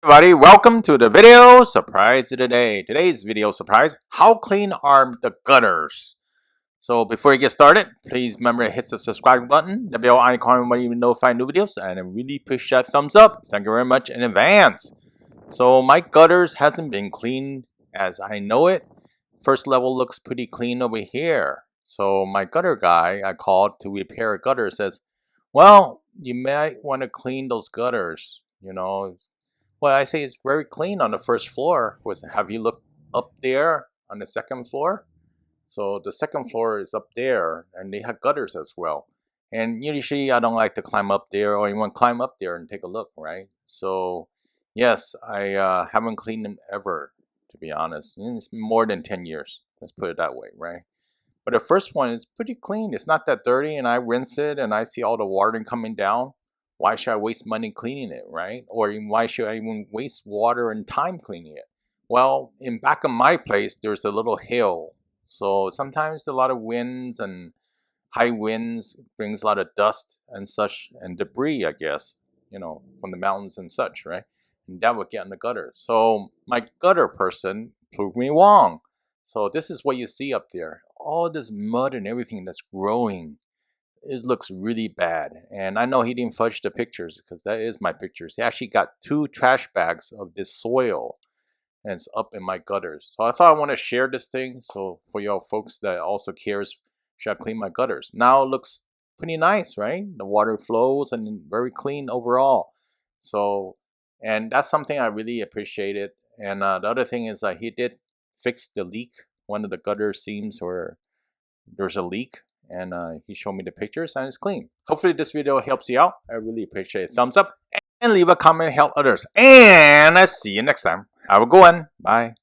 Everybody, welcome to the video surprise of the day. Today's video surprise: how clean are the gutters? So before you get started, please remember to hit the subscribe button, the bell icon when you notify new videos, and I really appreciate that thumbs up. Thank you very much in advance. So my gutters hasn't been cleaned as I know it. First level looks pretty clean over here. So my gutter guy I called to repair a gutter says, well, you might want to clean those gutters. Well, I say it's very clean on the first floor. Have you looked up there on the second floor? So the second floor is up there, and they have gutters as well. And usually, I don't like to climb up there, or even climb up there and take a look, right? So, yes, I haven't cleaned them ever, to be honest. It's more than 10 years. Let's put it that way, right? But the first one is pretty clean. It's not that dirty, and I rinse it, and I see all the water coming down. Why should I waste money cleaning it, right? Or even why should I even waste water and time cleaning it? Well, in back of my place, there's a little hill. So sometimes a lot of winds and high winds brings a lot of dust and such and debris, I guess, from the mountains and such, right? And that would get in the gutter. So my gutter person proved me wrong. So this is what you see up there. All this mud and everything that's growing. It looks really bad, and I know he didn't fudge the pictures because that is my pictures. He actually got 2 trash bags of this soil, and it's up in my gutters. So I thought I want to share this thing. So for y'all folks that also cares, should I clean my gutters? Now it looks pretty nice, right? The water flows and very clean overall. So, and that's something I really appreciated. And the other thing is that he did fix the leak. One of the gutter seams where there's a leak, and he showed me the pictures and it's clean. Hopefully this video helps you out. I really appreciate it. Thumbs up and leave a comment, help others. And I see you next time. Have a good one. Bye.